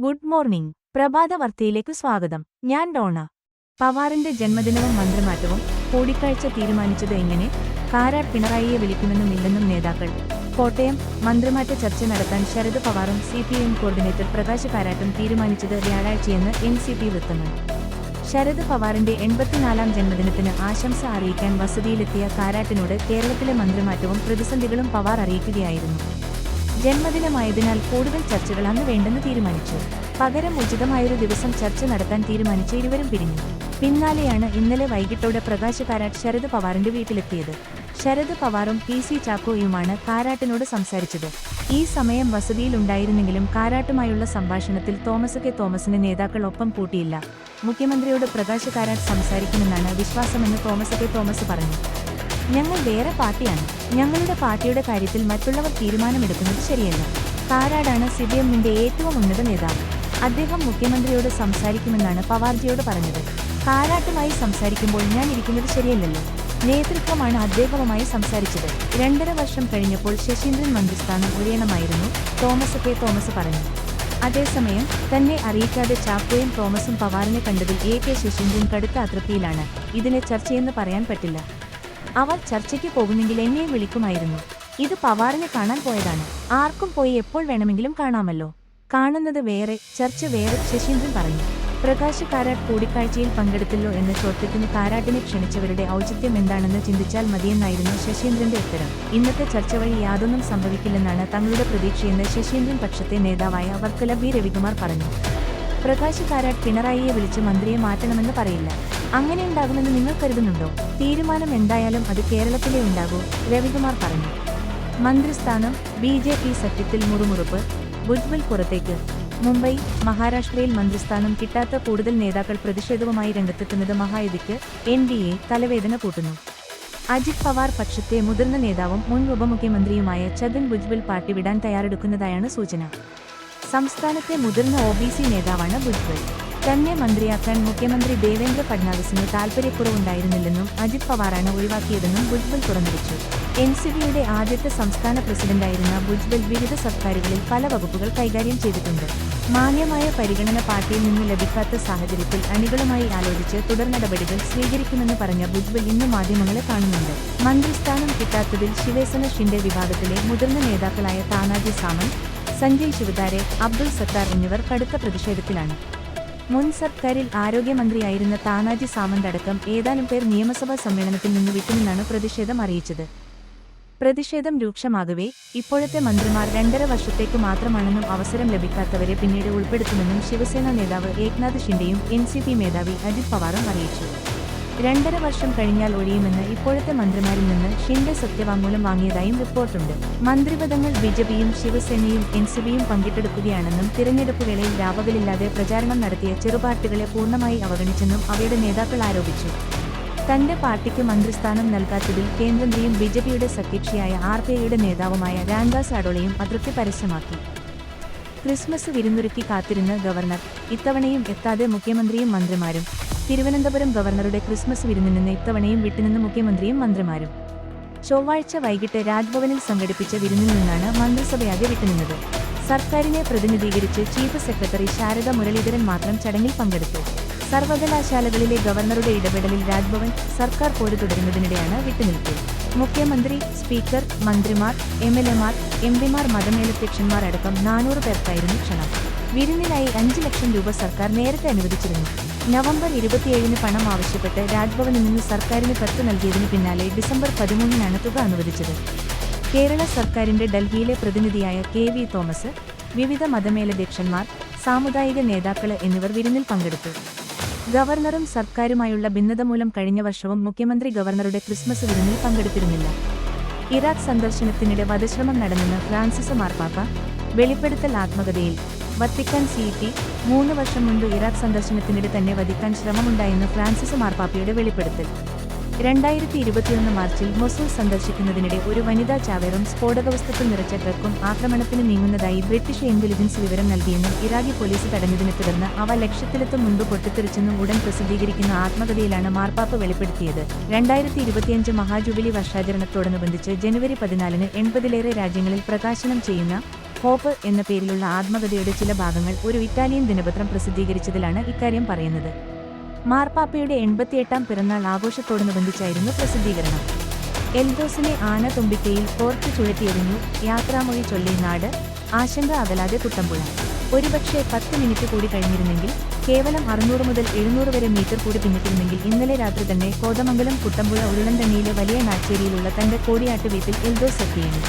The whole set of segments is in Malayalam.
Good morning. പ്രഭാത വാർത്തയിലേക്ക് സ്വാഗതം. ഞാൻ ഡോണ. പവാറിന്റെ ജന്മദിനവും മന്ത്രിമാറ്റവും കൂടിക്കാഴ്ച തീരുമാനിച്ചത് എങ്ങനെ? കാരാട്ട് പിണറായിയെ വിളിക്കുമെന്നും നേതാക്കൾ. കോട്ടയം. മന്ത്രിമാറ്റ ചർച്ച നടത്താൻ ശരത് പവാറും CPM കോർഡിനേറ്റർ പ്രകാശ് കാരാട്ടും തീരുമാനിച്ചത് വ്യാഴാഴ്ചയെന്ന് NCP വൃത്തങ്ങൾ. ശരത് പവാറിന്റെ 84ാം ജന്മദിനത്തിന് ആശംസ അറിയിക്കാൻ വസതിയിലെത്തിയ കാരാട്ടിനോട് കേരളത്തിലെ മന്ത്രിമാറ്റവും പ്രതിസന്ധികളും പവാർ അറിയിക്കുകയായിരുന്നു. ജന്മദിനമായതിനാൽ കൂടുതൽ ചർച്ചകൾ അന്ന് വേണ്ടെന്ന് തീരുമാനിച്ചു. പകരം ഉചിതമായൊരു ദിവസം ചർച്ച നടത്താൻ തീരുമാനിച്ച ഇരുവരും പിരിഞ്ഞു. പിന്നാലെയാണ് ഇന്നലെ വൈകിട്ടോടെ പ്രകാശ് കാരാട്ട് ശരത് പവാറിന്റെ വീട്ടിലെത്തിയത്. ശരത് പവാറും PC ചാക്കോയുമാണ് കാരാട്ടിനോട് സംസാരിച്ചത്. ഈ സമയം വസതിയിലുണ്ടായിരുന്നെങ്കിലും കാരാട്ടുമായുള്ള സംഭാഷണത്തിൽ തോമസിനെ നേതാക്കൾ ഒപ്പം കൂട്ടിയില്ല. മുഖ്യമന്ത്രിയോട് പ്രകാശ് കാരാട്ട് സംസാരിക്കുമെന്നാണ് വിശ്വാസമെന്ന് തോമസ് പറഞ്ഞു. ഞങ്ങൾ വേറെ പാർട്ടിയാണ്. ഞങ്ങളുടെ പാർട്ടിയുടെ കാര്യത്തിൽ മറ്റുള്ളവർ തീരുമാനമെടുക്കുന്നത് ശരിയല്ല. കാരാടാണ് CPMന്റെ ഏറ്റവും ഉന്നത നേതാവ്. അദ്ദേഹം മുഖ്യമന്ത്രിയോട് സംസാരിക്കുമെന്നാണ് പവാർജിയോട് പറഞ്ഞത്. കാരാട്ടുമായി സംസാരിക്കുമ്പോൾ ഞാൻ ഇരിക്കുന്നത് ശരിയല്ലല്ലോ. നേതൃത്വമാണ് അദ്ദേഹവുമായി സംസാരിച്ചത്. 2.5 വർഷം കഴിഞ്ഞപ്പോൾ ശശീന്ദ്രൻ മന്ത്രിസ്ഥാനം ഒഴിയണമായിരുന്നു, തോമസ് പറഞ്ഞു. അതേസമയം തന്നെ അറിയിക്കാതെ ചാക്കോയും തോമസും പവാറിനെ കണ്ടതിൽ AK ശശീന്ദ്രൻ കടുത്ത അതൃപ്തിയിലാണ്. ഇതിനെ ചർച്ചയെന്ന് പറയാൻ പറ്റില്ല. അവർ ചർച്ചയ്ക്ക് പോകുന്നെങ്കിൽ എന്നെയും വിളിക്കുമായിരുന്നു. ഇത് പവാറിനെ കാണാൻ പോയതാണ്. ആർക്കും പോയി എപ്പോൾ വേണമെങ്കിലും കാണാമല്ലോ. കാണുന്നത് വേറെ, ചർച്ച വേറെ, ശശീന്ദ്രൻ പറഞ്ഞു. പ്രകാശ് കാരാട്ട് കൂടിക്കാഴ്ചയിൽ പങ്കെടുത്തല്ലോ എന്ന ചോദ്യത്തിന് കാരാട്ടിനെ ക്ഷണിച്ചവരുടെ ഔചിത്യം എന്താണെന്ന് ചിന്തിച്ചാൽ മതിയെന്നായിരുന്നു ശശീന്ദ്രന്റെ ഉത്തരം. ഇന്നത്തെ ചർച്ച വഴി യാതൊന്നും സംഭവിക്കില്ലെന്നാണ് തങ്ങളുടെ പ്രതീക്ഷയെന്ന് ശശീന്ദ്രൻ പക്ഷത്തെ നേതാവായ വർക്കല B രവികുമാർ പറഞ്ഞു. പ്രകാശ് കാരാട്ട് പിണറായിയെ വിളിച്ച് മന്ത്രിയെ മാറ്റണമെന്ന് പറയില്ല. അങ്ങനെ ഉണ്ടാകുമെന്ന് നിങ്ങൾ കരുതുന്നുണ്ടോ? തീരുമാനം എന്തായാലും അത് കേരളത്തിലേ ഉണ്ടാകൂ, രവികുമാർ പറഞ്ഞു. മന്ത്രിസ്ഥാനം. BJP സഖ്യത്തിൽ മുറുമുറുപ്പ്. ഭുജ്ബൽ പുറത്തേക്ക്. മുംബൈ. മഹാരാഷ്ട്രയിൽ മന്ത്രിസ്ഥാനം കിട്ടാത്ത കൂടുതൽ നേതാക്കൾ പ്രതിഷേധവുമായി രംഗത്തെത്തുന്നത് മഹായുതിക്ക് NDA തലവേദന കൂട്ടുന്നു. അജിത് പവാർ പക്ഷത്തെ മുതിർന്ന നേതാവും മുൻ ഉപമുഖ്യമന്ത്രിയുമായ ഛഗൻ ഭുജ്ബൽ പാർട്ടി വിടാൻ തയ്യാറെടുക്കുന്നതായാണ് സൂചന. സംസ്ഥാനത്തെ മുതിർന്ന OBC നേതാവാണ് ഭുജ്ബൽ. തന്നെ മന്ത്രിയാക്കാൻ മുഖ്യമന്ത്രി ദേവേന്ദ്ര ഫഡ്നാവിസിന് താൽപര്യക്കുറവുണ്ടായിരുന്നില്ലെന്നും അജിത് പവാറാണ് ഒഴിവാക്കിയതെന്നും ഭുജ്ബൽ തുറന്നടിച്ചു. NCPയുടെ ആദ്യത്തെ സംസ്ഥാന പ്രസിഡന്റായിരുന്ന ഭുജ്ബൽ വിവിധ സർക്കാരുകളിൽ പല വകുപ്പുകൾ കൈകാര്യം ചെയ്തിട്ടുണ്ട്. മാന്യമായ പരിഗണന പാർട്ടിയിൽ നിന്ന് ലഭിക്കാത്ത സാഹചര്യത്തിൽ അണികളുമായി ആലോചിച്ച് തുടർ നടപടികൾ സ്വീകരിക്കുമെന്ന് പറഞ്ഞ ഭുജ്ബൽ ഇന്ന് മാധ്യമങ്ങളെ കാണുന്നുണ്ട്. മന്ത്രിസ്ഥാനം കിട്ടാത്തതിൽ ശിവസേന ഷിൻഡെ വിഭാഗത്തിലെ മുതിർന്ന നേതാക്കളായ താനാജി സാമന്ത്, സഞ്ജയ് ശിവതാരെ, അബ്ദുൾ സത്താർ എന്നിവർ കടുത്ത പ്രതിഷേധത്തിലാണ്. മുൻ സർക്കാരിൽ ആരോഗ്യമന്ത്രിയായിരുന്ന താനാജി സാമന്ത് അടക്കം ഏതാനും പേർ നിയമസഭാ സമ്മേളനത്തിൽ നിന്ന് വിട്ടുമെന്നാണ് പ്രതിഷേധം അറിയിച്ചത്. പ്രതിഷേധം രൂക്ഷമാകവേ ഇപ്പോഴത്തെ മന്ത്രിമാർ 2.5 വർഷത്തേക്ക് മാത്രമാണെന്നും അവസരം ലഭിക്കാത്തവരെ പിന്നീട് ഉൾപ്പെടുത്തുമെന്നും ശിവസേന നേതാവ് ഏക്നാഥ് ഷിൻഡെയും NCP മേധാവി അജിത് പവാറും അറിയിച്ചു. 2.5 വർഷം കഴിഞ്ഞാൽ ഒഴിയുമെന്ന് ഇപ്പോഴത്തെ മന്ത്രിമാരിൽ നിന്ന് ഷിൻഡെ സത്യവാങ്മൂലം വാങ്ങിയതായും റിപ്പോർട്ടുണ്ട്. മന്ത്രിപദങ്ങൾ BJPയും ശിവസേനയും NCPയും പങ്കിട്ടെടുക്കുകയാണെന്നും തിരഞ്ഞെടുപ്പ് വേളയിൽ രാപകലില്ലാതെ പ്രചാരണം നടത്തിയ ചെറുപാർട്ടികളെ പൂർണ്ണമായി അവഗണിച്ചെന്നും അവയുടെ നേതാക്കൾ ആരോപിച്ചു. തന്റെ പാർട്ടിക്ക് മന്ത്രിസ്ഥാനം നൽകാത്തതിൽ കേന്ദ്രമന്ത്രിയും BJPയുടെ സഖ്യകക്ഷിയായ RPIയുടെ നേതാവുമായ രാംദാസ് അഡോളയും അതൃപ്തി പരസ്യമാക്കി. ക്രിസ്മസ് വിരുന്നൊരുക്കി കാത്തിരുന്ന് ഗവർണർ. ഇത്തവണയും എത്താതെ മുഖ്യമന്ത്രിയും മന്ത്രിമാരും. തിരുവനന്തപുരം ഗവർണറുടെ ക്രിസ്മസ് വിരുന്നിൽ നിന്ന് ഇത്തവണയും വിട്ടുനിന്ന് മുഖ്യമന്ത്രിയും മന്ത്രിമാരും. ചൊവ്വാഴ്ച വൈകിട്ട് രാജ്ഭവനിൽ സംഘടിപ്പിച്ച വിരുന്നിൽ നിന്നാണ് മന്ത്രിസഭയാകെ വിട്ടുനിന്നത്. സർക്കാരിനെ പ്രതിനിധീകരിച്ച് ചീഫ് സെക്രട്ടറി ശാരദ മുരളീധരൻ മാത്രം ചടങ്ങിൽ പങ്കെടുത്തു. സർവകലാശാലകളിലെ ഗവർണറുടെ ഇടപെടലിൽ രാജ്ഭവൻ സർക്കാർ പോര് തുടരുന്നതിനിടെയാണ് വിട്ടുനിൽപ്പ്. മുഖ്യമന്ത്രി, സ്പീക്കർ, മന്ത്രിമാർ, MLAമാർ, MPമാർ, മതമേലധ്യക്ഷന്മാർ അടക്കം 400 പേർക്കായിരുന്നു ക്ഷണം. വിരുന്നിനായി 5 ലക്ഷം രൂപ സർക്കാർ നേരത്തെ അനുവദിച്ചിരുന്നു. നവംബർ 27-ന് പണം ആവശ്യപ്പെട്ട് രാജ്ഭവനിൽ നിന്ന് സർക്കാരിന് കത്ത് നൽകിയതിനു പിന്നാലെ ഡിസംബർ 13-നാണ് തുക അനുവദിച്ചത്. കേരള സർക്കാരിന്റെ ഡൽഹിയിലെ പ്രതിനിധിയായ KV തോമസ്, വിവിധ മതമേലധ്യക്ഷന്മാർ, സാമുദായിക നേതാക്കള് എന്നിവർ വിരുന്നിൽ പങ്കെടുത്തു. ഗവർണറും സർക്കാരുമായുള്ള ഭിന്നത മൂലം കഴിഞ്ഞ വർഷവും മുഖ്യമന്ത്രി ഗവർണറുടെ ക്രിസ്മസ് വിരുന്നിൽ പങ്കെടുത്തിരുന്നില്ല. ഇറാഖ് സന്ദർശനത്തിനിടെ വധശ്രമം നടന്നെന്ന് ഫ്രാൻസിസ് മാർപ്പാപ്പ. വെളിപ്പെടുത്തൽ ആത്മകഥയിൽ. Vatican CT. 3 വർഷം മുൻപ് ഇറാഖ് സന്ദർശനത്തിനിടെ തന്നെ വധിക്കാൻ ശ്രമമുണ്ടായെന്ന് ഫ്രാൻസിസ് മാർപ്പാപ്പയുടെ വെളിപ്പെടുത്തൽ. 2021 മാർച്ചിൽ മൊസൂൾ സന്ദർശിക്കുന്നതിനിടെ ഒരു വനിതാ ചാവേറും സ്ഫോടകവസ്തുക്കൾ നിറച്ച ട്രക്കും ആക്രമണത്തിന് നീങ്ങുന്നതായി ബ്രിട്ടീഷ് ഇന്റലിജൻസ് വിവരം നൽകിയെന്നും ഇറാഖി പോലീസ് തടഞ്ഞതിനെ തുടർന്ന് അവ ലക്ഷ്യത്തിലെത്തും മുൻപ് പൊട്ടിത്തെറിച്ചെന്നും ഉടൻ പ്രസിദ്ധീകരിക്കുന്ന ആത്മകഥയിലാണ് മാർപ്പാപ്പ വെളിപ്പെടുത്തിയത്. 2025 മഹാജൂബിലി വർഷാചരണത്തോടനുബന്ധിച്ച് ജനുവരി 14-ന് 80-ലേറെ രാജ്യങ്ങളിൽ പ്രകാശനം ചെയ്യുന്ന ഹോപ്പ് എന്ന പേരിലുള്ള ആത്മകഥയുടെ ചില ഭാഗങ്ങൾ ഒരു ഇറ്റാലിയൻ ദിനപത്രം പ്രസിദ്ധീകരിച്ചതിലാണ് ഇക്കാര്യം പറയുന്നത്. മാർപ്പാപ്പയുടെ 88ാം പിറന്നാൾ ആഘോഷത്തോടനുബന്ധിച്ചായിരുന്നു പ്രസിദ്ധീകരണം. എൽദോസിനെ ആന തുമ്പിക്കയിൽ കോർത്ത് ചുഴറ്റിയെറിഞ്ഞു, യാത്രാമൊഴി ചൊല്ലി നാട്, ആശങ്ക അകലാതെ കുട്ടമ്പുഴ. ഒരുപക്ഷെ 10 മിനിറ്റ് കൂടി കഴിഞ്ഞിരുന്നെങ്കിൽ, കേവലം 600 മുതൽ 700 വരെ മീറ്റർ കൂടി പിന്നിട്ടിരുന്നെങ്കിൽ ഇന്നലെ രാത്രി തന്നെ കോതമംഗലം കുട്ടമ്പുഴ ഉരുളൻതണ്ണിയിലെ വലിയ നാച്ചേരിയിലുള്ള തന്റെ കോടിയാട്ട് വീട്ടിൽ എൽദോസ് എത്തിയേനെ.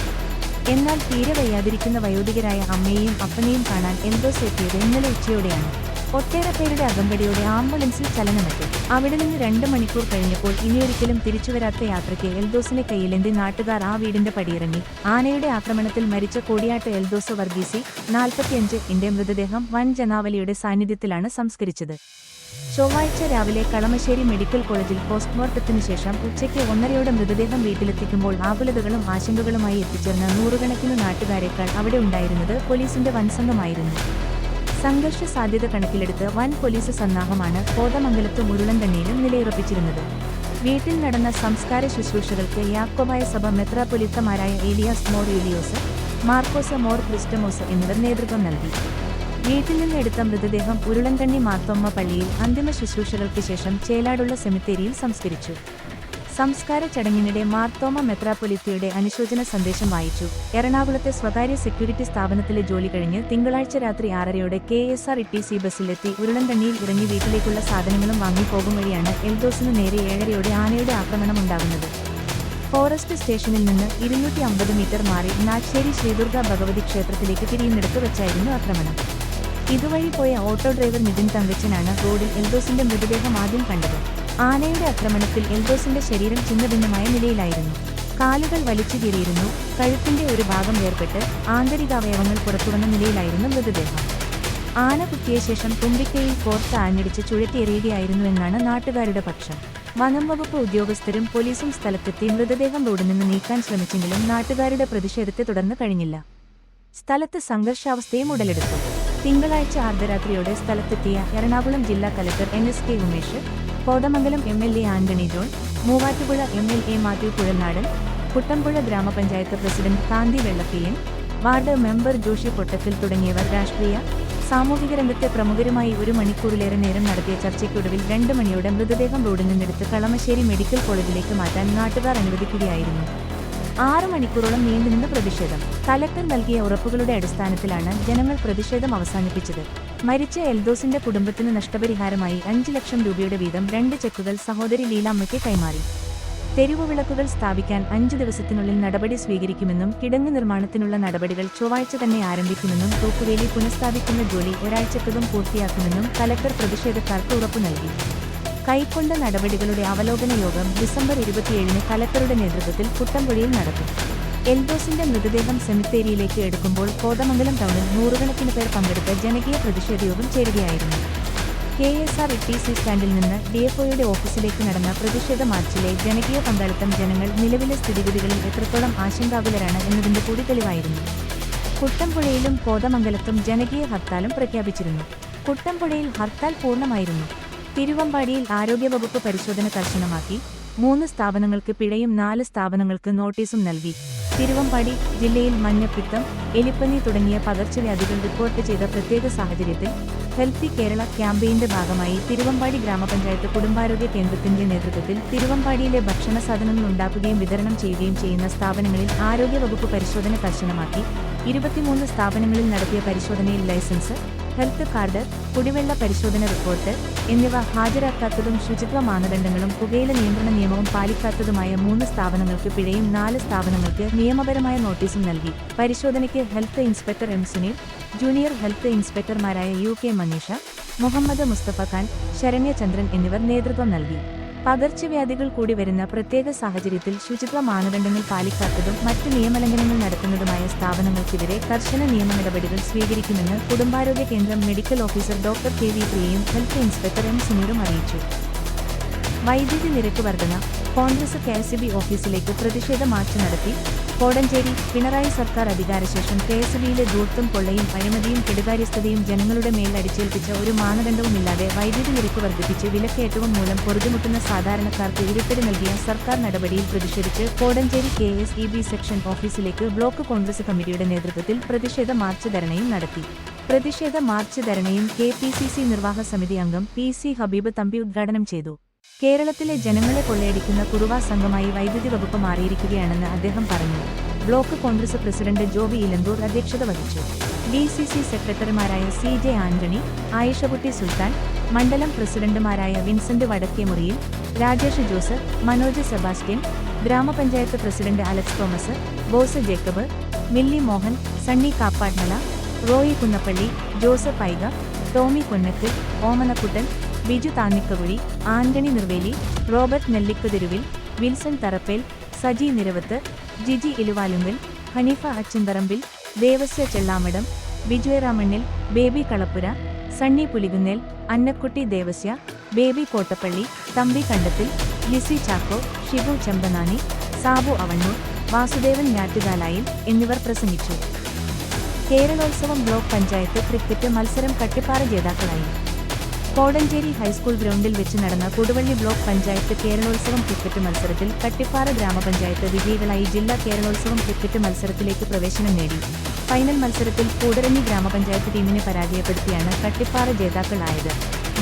എന്നാൽ തീരെ വയ്യാതിരിക്കുന്ന വയോധികരായ അമ്മയെയും അപ്പനെയും കാണാൻ എൽദോസ് എത്തിയത് ഇന്നലെ ഉച്ചയോടെയാണ്. ഒട്ടേറെ പേരുടെ അകമ്പടിയോടെ ആംബുലൻസിൽ ചലനമറ്റു. അവിടെ നിന്ന് 2 മണിക്കൂർ കഴിഞ്ഞപ്പോൾ ഇനിയൊരിക്കലും തിരിച്ചുവരാത്ത യാത്രയ്ക്ക് എൽദോസിനെ കയ്യിലേന്തി നാട്ടുകാർ ആ വീടിന്റെ പടിയിറങ്ങി. ആനയുടെ ആക്രമണത്തിൽ മരിച്ച കോടിയാട്ട് എൽദോസ് വർഗീസി 45 ന്റെ മൃതദേഹം വൻ ജനാവലിയുടെ സാന്നിധ്യത്തിലാണ് സംസ്കരിച്ചത്. ചൊവ്വാഴ്ച രാവിലെ കളമശ്ശേരി മെഡിക്കൽ കോളേജിൽ പോസ്റ്റ്മോർട്ടത്തിനു ശേഷം ഉച്ചയ്ക്ക് 1:30 വീട്ടിലെത്തിക്കുമ്പോൾ ആകുലതകളും ആശങ്കകളുമായി എത്തിച്ചേർന്ന നൂറുകണക്കിന് നാട്ടുകാരേക്കാൾ അവിടെ ഉണ്ടായിരുന്നത് പോലീസിന്റെ വൻസംഘമായിരുന്നു. സംഘർഷ സാധ്യത കണക്കിലെടുത്ത് വൻ പോലീസ് സന്നാഹമാണ് കോതമംഗലത്തും ഉരുളൻതണ്ണിയിലും നിലയുറപ്പിച്ചിരുന്നത്. വീട്ടിൽ നടന്ന സംസ്കാര ശുശ്രൂഷകൾക്ക് യാക്കോബായ സഭ മെത്രാപ്പൊലീത്തമാരായ ഏലിയാസ് മോർ യൂലിയോസ്, മാർക്കോസ് മോർ ക്രിസ്റ്റമോസ് എന്നിവർ നേതൃത്വം നൽകി. വീട്ടിൽ നിന്ന് എടുത്ത മൃതദേഹം ഉരുളൻതണ്ണി മാർത്തോമ്മ പള്ളിയിൽ അന്തിമ ശുശ്രൂഷകൾക്ക് ശേഷം ചേലാടുള്ള സെമിത്തേരിയിൽ സംസ്കരിച്ചു. സംസ്കാര ചടങ്ങിനിടെ മാർത്തോമ മെത്രാപ്പൊലീത്തയുടെ അനുശോചന സന്ദേശം വായിച്ചു. എറണാകുളത്തെ സ്വകാര്യ സെക്യൂരിറ്റി സ്ഥാപനത്തിലെ ജോലി കഴിഞ്ഞ് തിങ്കളാഴ്ച രാത്രി 6:30 KSRTC ബസ്സിലെത്തി ഉരുളൻതണ്ണിയിൽ ഇറങ്ങി വീട്ടിലേക്കുള്ള സാധനങ്ങളും വാങ്ങി പോകും വഴിയാണ് എൽദോസിനു നേരെ 7:30 ആനയുടെ ആക്രമണം ഉണ്ടാകുന്നത്. ഫോറസ്റ്റ് സ്റ്റേഷനിൽ നിന്ന് 250 മീറ്റർ മാറി നാച്ചേരി ശ്രീദുർഗ ഭഗവതി ക്ഷേത്രത്തിലേക്ക് തിരിയുന്നിടത്ത് വച്ചായിരുന്നു ആക്രമണം. ഇതുവഴി പോയ ഓട്ടോ ഡ്രൈവർ നിതിൻ തങ്കച്ചനാണ് റോഡിൽ എൽദോസിന്റെ മൃതദേഹം ആദ്യം കണ്ടത്. ആനയുടെ ആക്രമണത്തിൽ എൽദോസിന്റെ ശരീരം ഛിന്നഭിന്നമായ നിലയിലായിരുന്നു. കാലുകൾ വലിച്ചു കീറിയിരുന്നു, കഴുത്തിന്റെ ഒരു ഭാഗം വേർപെട്ട് ആന്തരികാവയവങ്ങൾ പുറത്തുവന്ന നിലയിലായിരുന്നു മൃതദേഹം. ആന കുത്തിയ ശേഷം തുമ്പിക്കയിൽ കോർത്ത് ആഞ്ഞടിച്ച് ചുഴറ്റിയെറിയുകയായിരുന്നുവെന്നാണ് നാട്ടുകാരുടെ പക്ഷം. വനം വകുപ്പ് ഉദ്യോഗസ്ഥരും പോലീസും സ്ഥലത്തെത്തി മൃതദേഹം റോഡിൽ നിന്ന് നീക്കാൻ ശ്രമിച്ചെങ്കിലും നാട്ടുകാരുടെ പ്രതിഷേധത്തെ തുടർന്ന് കഴിഞ്ഞില്ല. സ്ഥലത്ത് സംഘർഷാവസ്ഥയും ഉടലെടുത്തു. തിങ്കളാഴ്ച അർദ്ധരാത്രിയോടെ സ്ഥലത്തെത്തിയ എറണാകുളം ജില്ലാ collector NSK Umesh, Kothamangalam MLA Antony John, Muvattupuzha MLA Mathew Kuzhalnadan, Kuttampuzha ഗ്രാമപഞ്ചായത്ത് പ്രസിഡന്റ് കാന്തി വെള്ളപ്പിയൻ, വാർഡ് മെമ്പർ ജോഷി പൊട്ടക്കൽ തുടങ്ങിയവർ രാഷ്ട്രീയ, സാമൂഹിക രംഗത്തെ പ്രമുഖരുമായി 1 മണിക്കൂറിലേറെ നേരം നടത്തിയ ചർച്ചയ്ക്കൊടുവിൽ 2 മണിയോടെ മൃതദേഹം റോഡിൽ നിന്നെടുത്ത് കളമശ്ശേരി മെഡിക്കൽ കോളേജിലേക്ക് മാറ്റാൻ നാട്ടുകാർ അനുവദിക്കുകയായിരുന്നു. 6 മണിക്കൂറോളം നീണ്ടുനിന്ന പ്രതിഷേധം. കലക്ടർ നൽകിയ ഉറപ്പുകളുടെ അടിസ്ഥാനത്തിലാണ് ജനങ്ങൾ പ്രതിഷേധം അവസാനിപ്പിച്ചത്. മരിച്ച എൽദോസിന്റെ കുടുംബത്തിന് നഷ്ടപരിഹാരമായി 5 ലക്ഷം രൂപയുടെ വീതം 2 ചെക്കുകൾ സഹോദരി ലീലാമ്മയ്ക്ക് കൈമാറി. തെരുവുവിളക്കുകൾ സ്ഥാപിക്കാൻ 5 ദിവസത്തിനുള്ളിൽ നടപടി സ്വീകരിക്കുമെന്നും കിടങ്ങ് നിർമ്മാണത്തിനുള്ള നടപടികൾ ചൊവ്വാഴ്ച തന്നെ ആരംഭിക്കുമെന്നും തൂക്കുവേലി പുനഃസ്ഥാപിക്കുന്ന ജോലി ഒരാഴ്ചക്കകം പൂർത്തിയാക്കുമെന്നും കലക്ടർ പ്രതിഷേധക്കാർക്ക് ഉറപ്പു നൽകി. കൈക്കൊണ്ട നടപടികളുടെ അവലോകന യോഗം ഡിസംബർ 27-ന് കലക്ടറുടെ നേതൃത്വത്തിൽ കുട്ടമ്പുഴയിൽ നടക്കും. എൽദോസിന്റെ മൃതദേഹം സെമിത്തേരിയിലേക്ക് എടുക്കുമ്പോൾ കോതമംഗലം ടൗണിൽ നൂറുകണക്കിന് പേർ പങ്കെടുത്ത ജനകീയ പ്രതിഷേധയോഗം ചേരുകയായിരുന്നു. KSRTC സ്റ്റാൻഡിൽ നിന്ന് DFOയുടെ ഓഫീസിലേക്ക് നടന്ന പ്രതിഷേധ മാർച്ചിലെ ജനകീയ പങ്കാളിത്തം ജനങ്ങൾ നിലവിലെ സ്ഥിതിഗതികളിൽ എത്രത്തോളം ആശങ്കാകുലരാണ് എന്നതിന്റെ കൂടി തെളിവായിരുന്നു. കുട്ടമ്പുഴയിലും കോതമംഗലത്തും ജനകീയ ഹർത്താലും പ്രഖ്യാപിച്ചിരുന്നു. കുട്ടമ്പുഴയിൽ ഹർത്താൽ പൂർണ്ണമായിരുന്നു. തിരുവമ്പാടിയിൽ ആരോഗ്യവകുപ്പ് പരിശോധന കർശനമാക്കി. 3 സ്ഥാപനങ്ങൾക്ക് പിഴയും 4 സ്ഥാപനങ്ങൾക്ക് നോട്ടീസും നൽകി. തിരുവമ്പാടി ജില്ലയിൽ മഞ്ഞപ്പിത്തം, എലിപ്പനി തുടങ്ങിയ പകർച്ചവ്യാധികൾ റിപ്പോർട്ട് ചെയ്ത പ്രത്യേക സാഹചര്യത്തിൽ ഹെൽത്തി കേരള ക്യാമ്പയിന്റെ ഭാഗമായി തിരുവമ്പാടി ഗ്രാമപഞ്ചായത്ത് കുടുംബാരോഗ്യ കേന്ദ്രത്തിന്റെ നേതൃത്വത്തിൽ തിരുവമ്പാടിയിലെ ഭക്ഷണ സാധനങ്ങൾ ഉണ്ടാക്കുകയും വിതരണം ചെയ്യുകയും ചെയ്യുന്ന സ്ഥാപനങ്ങളിൽ ആരോഗ്യവകുപ്പ് പരിശോധന കർശനമാക്കി. 23 സ്ഥാപനങ്ങളിൽ നടത്തിയ പരിശോധനയിൽ ലൈസൻസ്, ഹെൽത്ത് കാർഡ്, കുടിവെള്ള പരിശോധന റിപ്പോർട്ട് എന്നിവ ഹാജരാക്കാത്തതും ശുചിത്വ മാനദണ്ഡങ്ങളും പുകയില നിയന്ത്രണ നിയമവും പാലിക്കാത്തതുമായ 3 സ്ഥാപനങ്ങൾക്ക് പിഴയും 4 സ്ഥാപനങ്ങൾക്ക് നിയമപരമായ നോട്ടീസും നൽകി. പരിശോധനയ്ക്ക് health inspector M Sunil, junior health ഇൻസ്പെക്ടർമാരായ UK മനീഷ, മുഹമ്മദ് മുസ്തഫ ഖാൻ, ശരണ്യ ചന്ദ്രൻ എന്നിവർ നേതൃത്വം നൽകി. പകർച്ചവ്യാധികൾ കൂടി വരുന്ന പ്രത്യേക സാഹചര്യത്തിൽ ശുചിത്വ മാനദണ്ഡങ്ങൾ പാലിക്കാത്തതും മറ്റ് നിയമലംഘനങ്ങൾ നടത്തുന്നതുമായ സ്ഥാപനങ്ങൾക്കെതിരെ കർശന നിയമ നടപടികൾ സ്വീകരിക്കുമെന്ന് കുടുംബാരോഗ്യ കേന്ദ്രം മെഡിക്കൽ ഓഫീസർ ഡോക്ടർ KV പ്രിയയും ഹെൽത്ത് ഇൻസ്പെക്ടർ M സുനീറും അറിയിച്ചു. വൈദ്യുതി നിരക്ക് വർധന. കോൺഗ്രസ് KSB ഓഫീസിലേക്ക് പ്രതിഷേധ മാർച്ച് നടത്തി. കോടഞ്ചേരി പിണറായി സർക്കാർ അധികാരശേഷം കെഎസ്ഇബിയിലെ ധൂർത്തും കൊള്ളയും അഴിമതിയും കെടുകാര്യസ്ഥതയും ജനങ്ങളുടെ മേൽ അടിച്ചേൽപ്പിച്ച ഒരു മാനദണ്ഡവുമില്ലാതെ വൈദ്യുതി നിരക്ക് വർദ്ധിപ്പിച്ച് വിലക്കയറ്റവും മൂലം പൊറുതിമുട്ടുന്ന സാധാരണക്കാർക്ക് ഇരുട്ടടി നൽകിയ സർക്കാർ നടപടിയിൽ പ്രതിഷേധിച്ച് കോടഞ്ചേരി കെഎസ്ഇബി സെക്ഷൻ ഓഫീസിലേക്ക് ബ്ലോക്ക് കോൺഗ്രസ് കമ്മിറ്റിയുടെ നേതൃത്വത്തിൽ പ്രതിഷേധ മാർച്ച് ധരണയും നടത്തി. പ്രതിഷേധ മാർച്ച് ധരണയും കെപിസിസി നിർവാഹക സമിതി അംഗം പി.സി. ഹബീബ് തമ്പി ഉദ്ഘാടനം ചെയ്തു. കേരളത്തിലെ ജനങ്ങളെ കൊള്ളയടിക്കുന്ന കുറുവാ സംഘമായി വൈദ്യുതി വകുപ്പ് മാറിയിരിക്കുകയാണെന്ന് അദ്ദേഹം പറഞ്ഞു. ബ്ലോക്ക് കോൺഗ്രസ് പ്രസിഡന്റ് ജോബി ഇലന്തൂർ അധ്യക്ഷത വഹിച്ചു. ഡിസിസി സെക്രട്ടറിമാരായ സി.ജെ. ആന്റണി, ആയിഷകുട്ടി സുൽത്താൻ, മണ്ഡലം പ്രസിഡന്റുമാരായ വിൻസെന്റ് വടക്കേമുറിയിൽ, രാജേഷ് ജോസ്, മനോജ് സെബാസ്റ്റ്യൻ, ഗ്രാമപഞ്ചായത്ത് president Alex Thomas, boss Jacob, milli Mohan, Sunny കാപ്പാട്മല, Roy Kunnappilly, Joseph ഐഗ, Tomy Konnakkal, Omanakuttan, Biju താന്നിക്കകുഴി, Antony Nirveli, Robert നെല്ലിക്കുതിരുവിൽ, Wilson Tharappel, Saji Niravath, Jiji ഇലുവാലുങ്കൽ, Haneefa അച്ചിന്തറമ്പിൽ, Devasya ചെള്ളാമഠം, ബിജുയറാമണ്ണിൽ, baby കളപ്പുര, സണ്ണി പുലികുന്നേൽ, അന്നക്കുട്ടി ദേവസ്യ, ബേബി കോട്ടപ്പള്ളി, തമ്പി കണ്ടത്തിൽ, ലിസി ചാക്കോ, ഷിബു ചെമ്പനാനി, സാബു അവണ്ണൂർ, വാസുദേവൻ ഞാറ്റുകാലായിൽ എന്നിവർ പ്രസംഗിച്ചു. കേരളോത്സവം ബ്ലോക്ക് പഞ്ചായത്ത് ക്രിക്കറ്റ് മത്സരം കട്ടിപ്പാറ ജേതാക്കളായി. കോടഞ്ചേരി ഹൈസ്കൂൾ ഗ്രൗണ്ടിൽ വെച്ച് നടന്ന കൊടുവള്ളി ബ്ലോക്ക് പഞ്ചായത്ത് കേരളോത്സവം ക്രിക്കറ്റ് മത്സരത്തിൽ കട്ടിപ്പാറ ഗ്രാമപഞ്ചായത്ത് വിജയികളായി. ജില്ലാ കേരളോത്സവം ക്രിക്കറ്റ് മത്സരത്തിലേക്ക് പ്രവേശനം നേടി. ഫൈനൽ മത്സരത്തിൽ കൂടരഞ്ഞി ഗ്രാമപഞ്ചായത്ത് ടീമിനെ പരാജയപ്പെടുത്തിയാണ് കട്ടിപ്പാറ ജേതാക്കളായത്.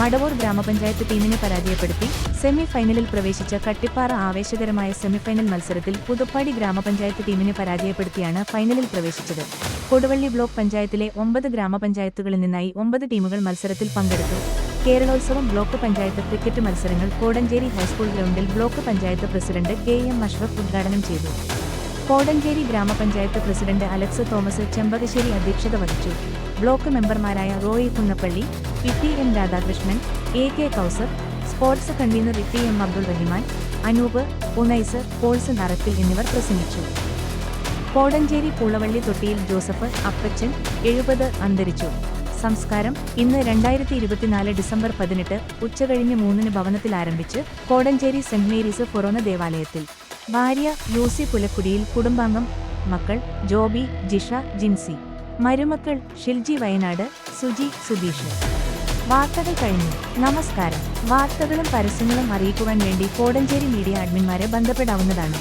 മടവൂർ ഗ്രാമപഞ്ചായത്ത് ടീമിനെ പരാജയപ്പെടുത്തി സെമി ഫൈനലിൽ പ്രവേശിച്ച കട്ടിപ്പാറ ആവേശകരമായ സെമിഫൈനൽ മത്സരത്തിൽ പുതുപ്പാടി ഗ്രാമപഞ്ചായത്ത് ടീമിനെ പരാജയപ്പെടുത്തിയാണ് ഫൈനലിൽ പ്രവേശിച്ചത്. കൊടുവള്ളി ബ്ലോക്ക് പഞ്ചായത്തിലെ 9 ഗ്രാമപഞ്ചായത്തുകളിൽ നിന്നായി 9 ടീമുകൾ മത്സരത്തിൽ പങ്കെടുത്തു. കേരളോത്സവം ബ്ലോക്ക് പഞ്ചായത്ത് ക്രിക്കറ്റ് മത്സരങ്ങൾ കോടഞ്ചേരി ഹൈസ്കൂൾ ഗ്രൗണ്ടിൽ block panchayat president K M. Ashraf ഉദ്ഘാടനം ചെയ്തു. കോടഞ്ചേരി ഗ്രാമപഞ്ചായത്ത് പ്രസിഡന്റ് അലക്സ് തോമസ് ചെമ്പകശ്ശേരി അധ്യക്ഷത വഹിച്ചു. ബ്ലോക്ക് മെമ്പർമാരായ Roy Kunnappally, TM. Radhakrishnan, AK. Kausar, sports convener TM. Abdul Rahiman, Anoop, Unais, Paulson Arakkil എന്നിവർ പ്രസംഗിച്ചു. കോടഞ്ചേരി പൂളവള്ളി തൊട്ടിയിൽ ജോസഫ് അപ്പച്ചൻ 70 അന്തരിച്ചു. സംസ്കാരം ഇന്ന് 2024 ഡിസംബർ 18 ഉച്ചകഴിഞ്ഞ് 3-ന് ഭവനത്തിൽ ആരംഭിച്ച് കോടഞ്ചേരി സെന്റ് മേരീസ് ഫൊറോന ദേവാലയത്തിൽ. ഭാര്യ യൂസി പുലക്കുടിയിൽ, കുടുംബാംഗം മക്കൾ ജോബി, ജിഷ, ജിൻസി, മരുമക്കൾ ഷിൽജി വയനാട്, സുജി, സുധീഷ്. വാർത്തകൾ കഴിഞ്ഞു. നമസ്കാരം. വാർത്തകളും പരസ്യങ്ങളും അറിയിക്കുവാൻ വേണ്ടി കോടഞ്ചേരി മീഡിയ അഡ്മിന്മാരെ ബന്ധപ്പെടാവുന്നതാണ്.